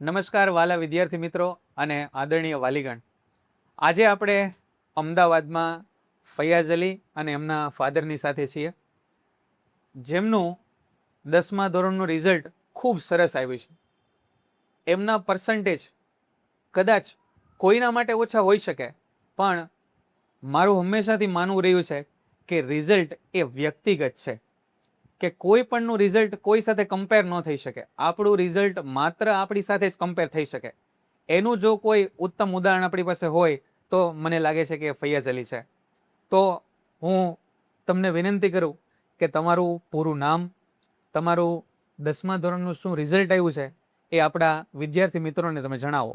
નમસ્કાર વાલા વિદ્યાર્થી મિત્રો અને આદરણીય વાલીગણ. આજે આપણે અમદાવાદમાં ફૈયાઝ અલી અને એમના ફાધરની સાથે છીએ, જેમનું 10મા ધોરણનું રિઝલ્ટ ખૂબ સરસ આવ્યું છે. એમના પર્સન્ટેજ કદાચ કોઈના માટે ઓછા હોઈ શકે, પણ મારું હંમેશાથી માનવું રહ્યું છે કે રિઝલ્ટ એ વ્યક્તિગત છે, કે કોઈ પણનું રિઝલ્ટ કોઈ સાથે કમ્પેર ન થઈ શકે. આપણું રિઝલ્ટ માત્ર આપણી સાથે જ કમ્પેર થઈ શકે. એનું જો કોઈ ઉત્તમ ઉદાહરણ આપણી પાસે હોય તો મને લાગે છે કે ફૈયાઝ અલી છે. તો હું તમને વિનંતી કરું કે તમારું પૂરું નામ, તમારું 10મા ધોરણનું શું રિઝલ્ટ આવ્યું છે એ આપણા વિદ્યાર્થી મિત્રોને તમે જણાવો.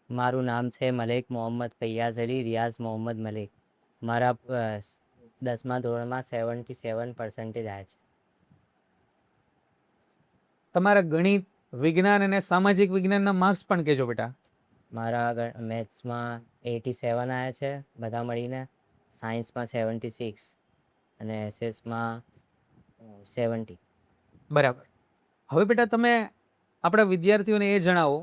મારું નામ છે મલેક મોહમ્મદ ફૈયાઝ અલી રિયાઝ મોહમ્મદ મલેક. મારા 10મા ધોરણમાં 77% આવ્યા છે. તમારા ગણિત, વિજ્ઞાન અને સામાજિક વિજ્ઞાનના માર્ક્સ પણ કહેજો બેટા. મારા મેથ્સમાં 87 આવ્યા છે બધા મળીને, સાયન્સમાં 76 અને એસએસમાં 70. બરાબર. હવે બેટા તમે આપણા વિદ્યાર્થીઓને એ જણાવો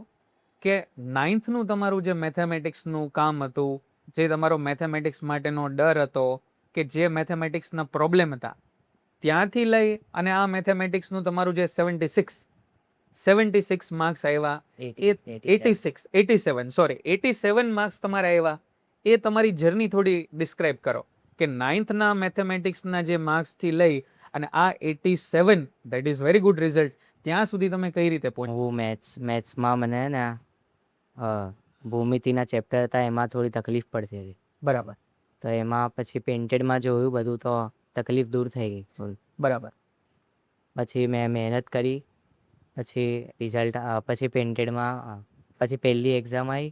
કે 9thનું તમારું જે મેથેમેટિક્સનું કામ હતું, જે તમારો મેથેમેટિક્સ માટેનો ડર હતો, કે જે મેથેમેટિક્સના પ્રોબ્લેમ હતા, ત્યાંથી લઈ અને આ મેથેમેટિક્સનું તમારું જે 76 માર્ક્સ આવ્યા, એ 87 માર્ક્સ તમારે આવ્યા, એ તમારી જર્ની થોડી ડિસ્ક્રાઇબ કરો કે 9thના મેથેમેટિક્સના જે માર્ક્સથી લઈ અને આ 87, that is very good result, ત્યાં સુધી તમે કઈ રીતે પહોંચ્યા? હું મેથ્સમાં મને ને ભૂમિતિના ચેપ્ટર હતા, એમાં થોડી તકલીફ પડતી હતી. બરાબર. તો એમાં પછી પેન્ટેડમાં જોયું બધું, તો તકલીફ દૂર થઈ ગઈ થોડી. બરાબર. પછી મેં મહેનત કરી, પછી રિઝલ્ટ પછી પેન્ટેડમાં પછી પહેલી એક્ઝામ આવી,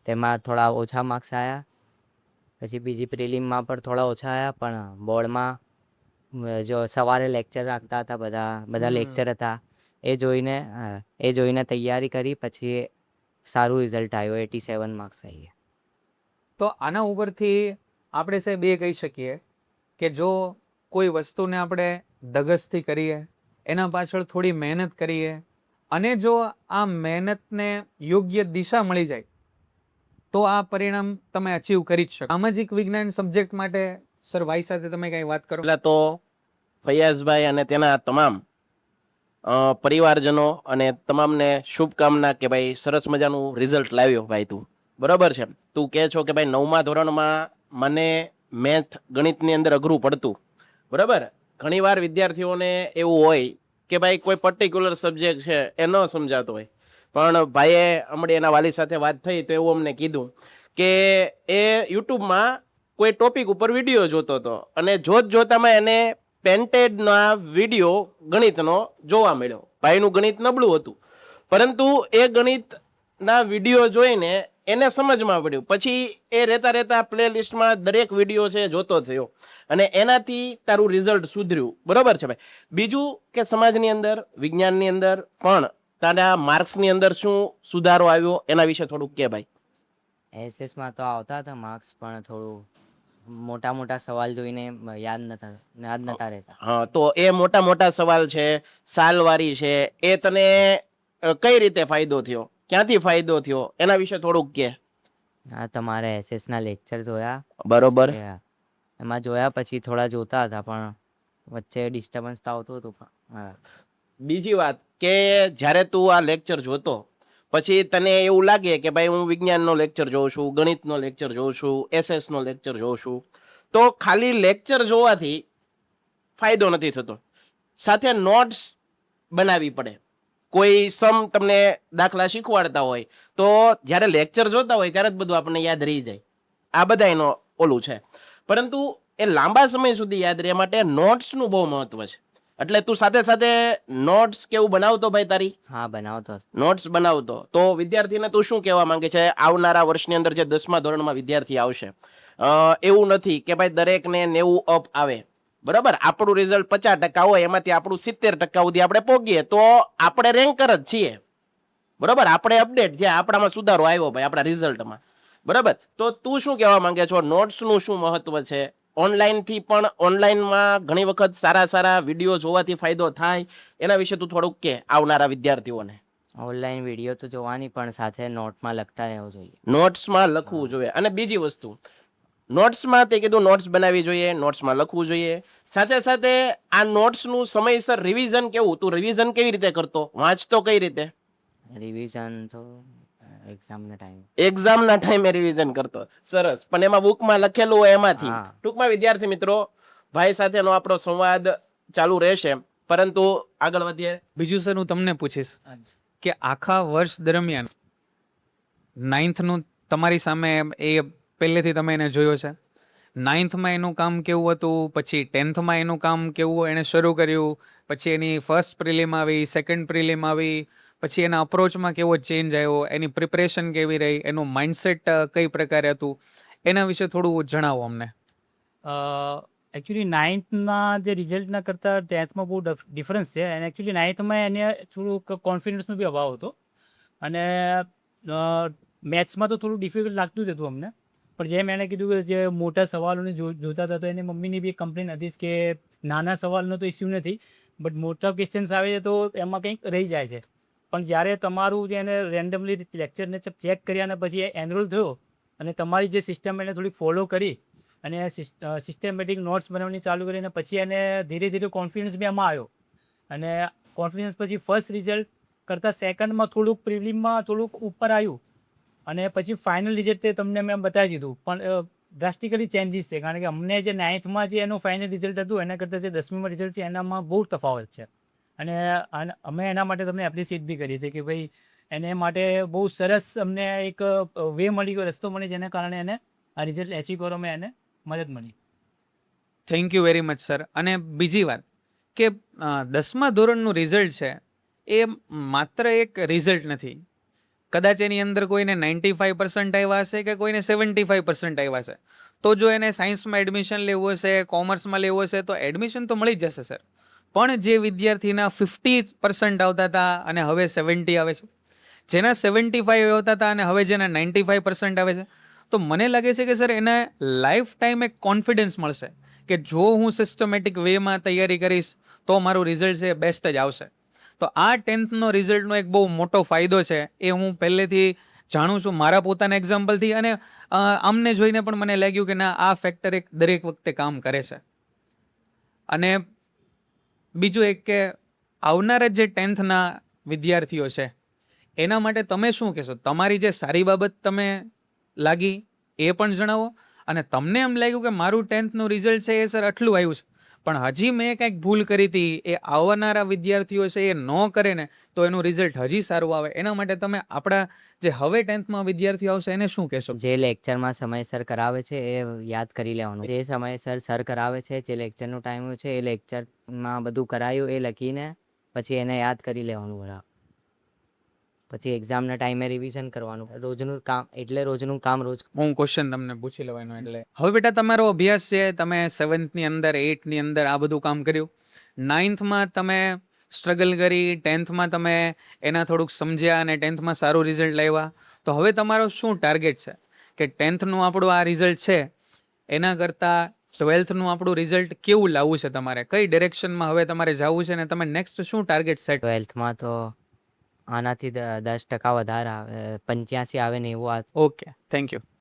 તેમાં થોડા ઓછા માર્ક્સ આવ્યા. પછી બીજી પ્રિલિમમાં પણ થોડા ઓછા આવ્યા, પણ બોર્ડમાં જો સવારે લેક્ચર રાખતા હતા, બધા લેક્ચર હતા, એ જોઈને તૈયારી કરી, પછી સારું રિઝલ્ટ આવ્યું, 87 માર્ક્સ આવી ગયા. તો આના ઉપરથી આપણે સાહેબ એ કહી શકીએ કે જો કોઈ વસ્તુને આપણે ધગશથી કરીએ, એના પાછળ થોડી મહેનત કરીએ, અને જો આ મહેનતને યોગ્ય દિશા મળી જાય તો આ પરિણામ તમે અચીવ કરી જ શકો. સામાજિક વિજ્ઞાન સબ્જેક્ટ માટે સર ભાઈ સાથે તમે કઈ વાત કરો. પહેલા તો ફૈયાઝભાઈ અને તેના તમામ પરિવારજનો અને તમામને શુભકામના કે ભાઈ સરસ મજાનું રિઝલ્ટ લાવ્યો ભાઈ તું. બરાબર છે. તું કહે છો કે ભાઈ 9મા ધોરણમાં મને મેથ ગણિતની અંદર અઘરું પડતું. બરાબર. ઘણીવાર વિદ્યાર્થીઓને એવું હોય કે ભાઈ કોઈ પર્ટિક્યુલર સબ્જેક્ટ છે એ ન સમજાતો હોય, પણ ભાઈએ હમણાં એના વાલી સાથે વાત થઈ તો એવું અમને કીધું કે એ યુટ્યુબમાં કોઈ ટોપિક ઉપર વિડીયો જોતો હતો, અને જોતામાં એને પેન્ટેડના વિડીયો ગણિતનો જોવા મળ્યો. ભાઈનું ગણિત નબળું હતું, પરંતુ એ ગણિતના વિડીયો જોઈને એને સમજમાં પડ્યું. પછી એ રહેતા પ્લેલિસ્ટમાં દરેક વિડીયો છે જોતો થયો, અને એનાથી તારું રિઝલ્ટ સુધર્યું. બરોબર છે ભાઈ. બીજું કે સમાજની અંદર, વિજ્ઞાનની અંદર પણ તારા માર્ક્સની અંદર શું સુધારો આવ્યો એના વિશે થોડુંક કે ભાઈ. એસએસમાં તો આવતા હતા માર્ક્સ, પણ થોડું મોટા સવાલ જોઈને યાદ નતા રહેતા. હા, તો એ મોટા સવાલ છે, સાલવારી છે, એ તને કઈ રીતે ફાયદો થયો, ક્યાંથી ફાયદો થયો એના વિશે થોડુંક કે. હા, તમારે એસએસના લેક્ચર જોયા. બરોબર. એમાં જોયા, પછી થોડા જોતા હતા, પણ વચ્ચે ડિસ્ટર્બન્સ તો આવતું હતું. બીજી વાત કે જ્યારે તું આ લેક્ચર જોતો, પછી તને એવું લાગે કે ભાઈ હું વિજ્ઞાનનો લેક્ચર જોઉં છું, ગણિતનો લેક્ચર જોઉં છું, એસએસનો લેક્ચર જોઉં છું, તો ખાલી લેક્ચર જોવાથી ફાયદો નથી થતો. સાથે નોટ્સ બનાવવી પડે. કોઈ તમને દાખલા શીખવાડતા હોય તો જ્યારે લેક્ચર જોતા હોય ત્યારે જ બધું આપણને યાદ રહી જાય. આ બધા એનો ઓલું છે, પરંતુ એ લાંબા સમય સુધી યાદ રહે માટે નોટ્સનું બહુ મહત્વ છે. એટલે તું સાથે નોટ્સ કેવું બનાવતો ભાઈ તારી? હા, બનાવતો. નોટ્સ બનાવતો. તો વિદ્યાર્થીને તું શું કહેવા માંગે છે આવનારા વર્ષની અંદર જે 10મા ધોરણમાં વિદ્યાર્થી આવશે? એવું નથી કે ભાઈ દરેકને 90 અપ આવે. બરાબર. આપણું રિઝલ્ટ 50% હોય, એમાંથી આપણું 70% સુધી આપણે પહોંચીએ તો આપણે રેન્કર જ છીએ. બરાબર. આપણે અપડેટ થયા, આપણામાં સુધારો આવ્યો ભાઈ આપણા રિઝલ્ટમાં. બરાબર. તો તું શું કહેવા માંગે છો, નોટ્સનું શું મહત્વ છે? ઓનલાઈનથી પણ, ઓનલાઈનમાં ઘણી વખત સારા વિડીયો જોવાથી ફાયદો થાય, એના વિશે તું થોડુંક કે આવનારા વિદ્યાર્થીઓને. ઓનલાઈન વિડીયો તો જોવાની પણ સાથે નોટમાં લખતા રહેવું જોઈએ. નોટ્સમાં લખવું હા. જોઈએ. અને બીજી વસ્તુ, નોટ્સમાં તે કીધું નોટ્સ બનાવવી જોઈએ, નોટ્સમાં લખવું જોઈએ. સાથે સાથે આ નોટ્સનું સમયસર રિવિઝન કેવું, તું રિવિઝન કેવી રીતે કરતો, વાંચતો કઈ રીતે? રિવિઝન તો એક્ઝામના ટાઈમ. એક્ઝામના ટાઈમે રિવિઝન કરતો. સરસ. પણ એમાં બુકમાં લખેલું હોય એમાંથી. હા. ટૂંકમાં વિદ્યાર્થી મિત્રો, ભાઈ સાથેનો આપણો સંવાદ ચાલુ રહેશે, પરંતુ આગળ વધીએ. બીજું સર હું તમને પૂછીશ કે આખા વર્ષ દરમિયાન 9th તમારી સામે એ પહેલેથી તમે એને જોયો છે. 9th એનું કામ કેવું હતું, પછી 10th એનું કામ કેવું એણે શરૂ કર્યું, પછી એની ફર્સ્ટ પ્રિલિમ આવી, સેકન્ડ પ્રિલિમ આવી, પછી એના અપ્રોચમાં કેવો ચેન્જ આવ્યો, એની પ્રિપરેશન કેવી રહી, એનું માઇન્ડસેટ કઈ પ્રકારે હતું, એના વિશે થોડું જણાવો અમને. એકચ્યુઅલી નાઇન્થના જે રિઝલ્ટના કરતાં 10થમાં બહુ ડિફરન્સ છે. અને એકચ્યુઅલી નાઇન્થમાં એને થોડુંક કોન્ફિડન્સનો બી અભાવ હતો. અને મેથ્સમાં તો થોડું ડિફિકલ્ટ લાગતું જ હતું અમને. પણ જેમ એણે કીધું કે જે મોટા સવાલોને જોતા હતા, તો એની મમ્મીની બી કમ્પ્લેન હતી જ કે નાના સવાલનો તો ઇસ્યુ નથી, બટ મોટા ક્વેશ્ચન્સ આવે છે તો એમાં કંઈક રહી જાય છે. પણ જ્યારે તમારું જે એને રેન્ડમલી લેક્ચરને ચેક કર્યા અને પછી એનરોલ થયો અને તમારી જે સિસ્ટમ એને થોડીક ફોલો કરી અને સિસ્ટમેટિક નોટ્સ બનાવવાની ચાલુ કરીને પછી એને ધીરે ધીરે કોન્ફિડન્સ બી એમાં આવ્યો. અને કોન્ફિડન્સ પછી ફર્સ્ટ રિઝલ્ટ કરતાં સેકન્ડમાં થોડુંક પ્રિલિમમાં થોડુંક ઉપર આવ્યું. અને પછી ફાઇનલ રિઝલ્ટ તે તમને મેં બતાવી દીધું. પણ ડ્રાસ્ટિકલી ચેન્જીસ છે, કારણ કે અમને જે 9thમાં જે એનું ફાઇનલ રિઝલ્ટ હતું એના કરતાં જે 10મીમાં રિઝલ્ટ છે એનામાં બહુ તફાવત છે. અને અમે એના માટે તમને એપ્રિશિએટ બી કરીએ છીએ કે ભાઈ એને માટે બહુ સરસ અમને એક વે મળી ગયો, રસ્તો મળી, જેના કારણે એને આ રિઝલ્ટ એચીવ કરવામાં એને મદદ મળી. Thank you very much sir. અને બીજી વાત કે 10મા ધોરણનું રિઝલ્ટ છે એ માત્ર એક રિઝલ્ટ નથી. કદાચ એની અંદર કોઈને 95% આવ્યા હશે કે કોઈને 75% આવ્યા હશે, તો જો એને સાયન્સમાં એડમિશન લેવું હશે, કોમર્સમાં લેવું હશે, તો એડમિશન તો મળી જ જશે સર. પણ જે વિદ્યાર્થીના 50% આવતા હતા અને હવે 70 આવે છે, જેના 75 આવતા હતા અને હવે જેના 95% આવે છે, તો મને લાગે છે કે સર એને લાઈફ ટાઈમ એક કોન્ફિડન્સ મળશે કે જો હું સિસ્ટમેટિક વેમાં તૈયારી કરીશ તો મારું રિઝલ્ટ છે બેસ્ટ જ આવશે. તો આ 10thનો રિઝલ્ટનો એક બહુ મોટો ફાયદો છે, એ હું પહેલેથી જાણું છું મારા પોતાના એક્ઝામ્પલથી. અને આમને જોઈને પણ મને લાગ્યું કે ના, આ ફેક્ટર એક દરેક વખતે કામ કરે છે. અને બીજું એક કે આવનારા જે 10thના વિદ્યાર્થીઓ છે એના માટે તમે શું કહેશો? તમારી જે સારી બાબત તમે લાગી એ પણ જણાવો. અને તમને એમ લાગ્યું કે મારું 10thનું રિઝલ્ટ છે એ સર આટલું આવ્યું છે, પણ હજી મેં કંઈક ભૂલ કરી હતી, એ આવનારા વિદ્યાર્થીઓ છે એ ન કરે ને તો એનું રિઝલ્ટ હજી સારું આવે, એના માટે તમે આપણા જે હવે 10thમાં વિદ્યાર્થીઓ આવશે એને શું કહેશો? જે લેક્ચરમાં સમયસર કરાવે છે એ યાદ કરી લેવાનું. જે સમયસર સર કરાવે છે, જે લેક્ચરનું ટાઈમ હોય છે એ લેક્ચરમાં બધું કરાયું એ લખીને પછી એને યાદ કરી લેવાનું બરાબર. પછી એક્ઝામના ટાઈમે રિવિઝન કરવાનું. રોજનું કામ એટલે રોજનું કામ રોજ. હું ક્વેશ્ચન તમને પૂછી લેવાનો. એટલે હવે બેટા તમારો અભ્યાસ છે, તમે 7thની અંદર 8thની અંદર આ બધું કામ કર્યું, 9thમાં તમે સ્ટ્રગલ કરી, 10thમાં તમે એના થોડુંક સમજ્યા અને 10thમાં સારું રિઝલ્ટ લાવ્યા. તો હવે તમારો શું ટાર્ગેટ છે કે 10thનું આપણું આ રિઝલ્ટ છે એના કરતાં 12thનું આપણું રિઝલ્ટ કેવું લાવવું છે? તમારે કઈ ડિરેક્શનમાં હવે તમારે જવું છે ને તમે નેક્સ્ટ શું ટાર્ગેટ સેટ? 12થમાં તો આનાથી 10% વધારે આવે, 85 આવે ને એવું. Okay, thank you.